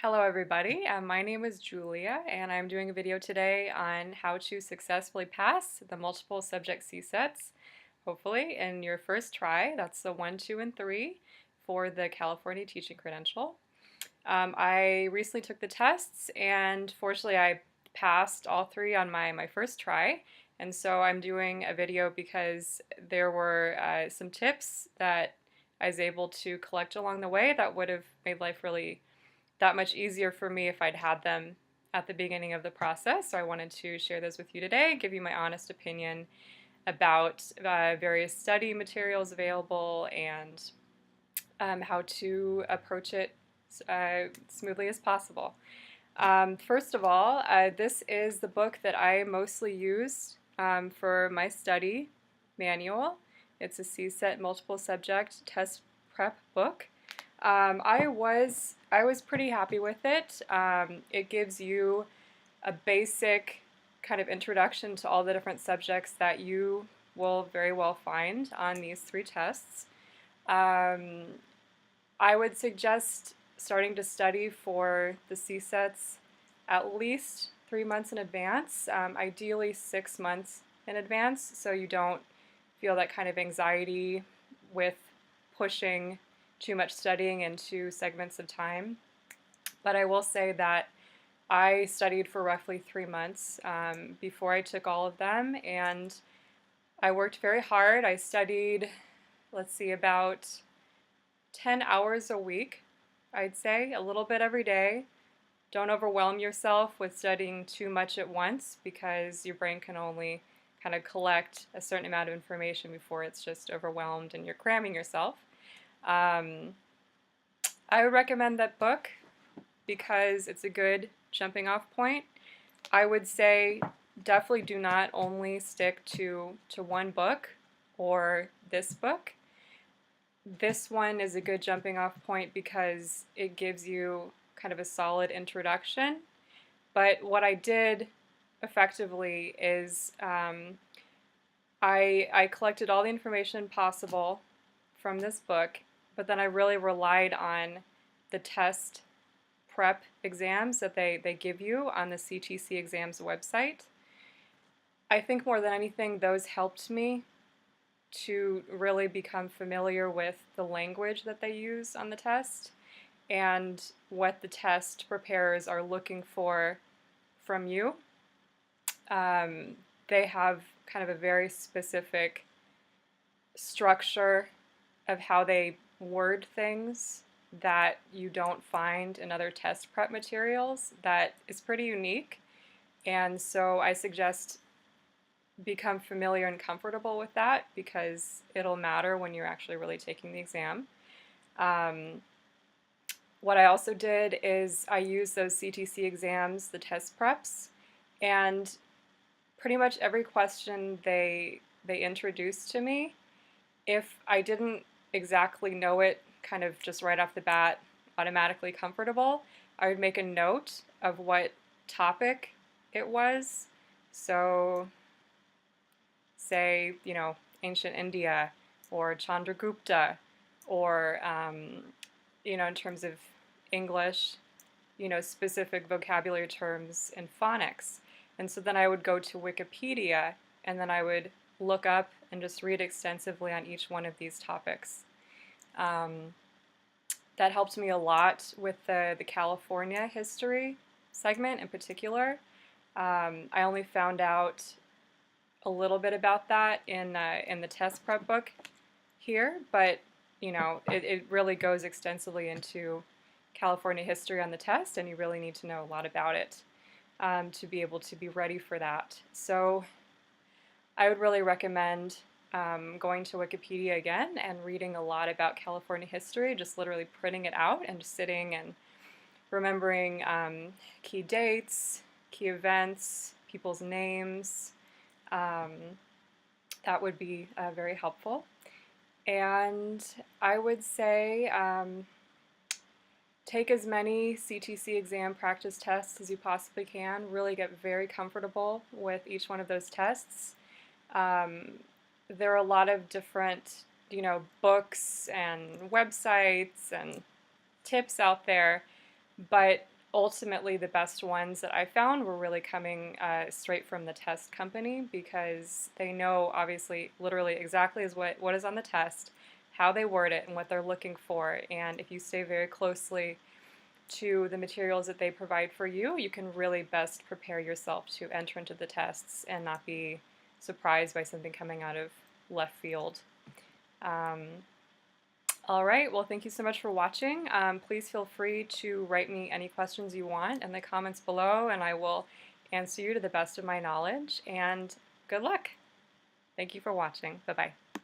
Hello everybody, my name is Julia and I'm doing a video today on how to successfully pass the multiple subject CSETs, hopefully in your first try. That's the 1, 2, and 3 for the California teaching credential. I recently took the tests and fortunately I passed all 3 on my first try, and so I'm doing a video because there were some tips that I was able to collect along the way that would have made life really that much easier for me if I'd had them at the beginning of the process. So I wanted to share those with you today, give you my honest opinion about various study materials available and how to approach it smoothly as possible. First of all, this is the book that I mostly used for my study manual. It's a CSET multiple subject test prep book. I was pretty happy with it. It gives you a basic kind of introduction to all the different subjects that you will very well find on these 3 tests. I would suggest starting to study for the CSETs at least 3 months in advance, ideally 6 months in advance, so you don't feel that kind of anxiety with pushing too much studying into segments of time. But I will say that I studied for roughly 3 months before I took all of them, and I worked very hard. I studied, let's see, about 10 hours a week, I'd say, a little bit every day. Don't overwhelm yourself with studying too much at once because your brain can only kind of collect a certain amount of information before it's just overwhelmed and you're cramming yourself. I would recommend that book because it's a good jumping off point. I would say definitely do not only stick to one book or this book. This one is a good jumping off point because it gives you kind of a solid introduction. But what I did effectively is I collected all the information possible from this book, but then I really relied on the test prep exams that they give you on the CTC exams website. I think more than anything, those helped me to really become familiar with the language that they use on the test and what the test preparers are looking for from you. They have kind of a very specific structure of how they word things that you don't find in other test prep materials that is pretty unique, and so I suggest become familiar and comfortable with that because it'll matter when you're actually really taking the exam. What I also did is I used those CTC exams, the test preps, and pretty much every question they introduced to me, if I didn't exactly know it kind of just right off the bat, automatically comfortable, I would make a note of what topic it was. So say, ancient India or Chandragupta, or, in terms of English, specific vocabulary terms and phonics. And so then I would go to Wikipedia and then I would look up and just read extensively on each one of these topics. That helped me a lot with the California history segment in particular. I only found out a little bit about that in the test prep book here, but it really goes extensively into California history on the test, and you really need to know a lot about it to be able to be ready for that. So I would really recommend going to Wikipedia again and reading a lot about California history, just literally printing it out and just sitting and remembering key dates, key events, people's names. That would be very helpful. And I would say take as many CTC exam practice tests as you possibly can. Really get very comfortable with each one of those tests. There are a lot of different, books and websites and tips out there But ultimately, the best ones that I found were really coming straight from the test company because they know, obviously, literally exactly what is on the test, how they word it, and what they're looking for. And if you stay very closely to the materials that they provide for you, you can really best prepare yourself to enter into the tests and not be surprised by something coming out of left field. Um, all right, well, thank you so much for watching. Please feel free to write me any questions you want in the comments below, and I will answer you to the best of my knowledge. And good luck. Thank you for watching. Bye-bye.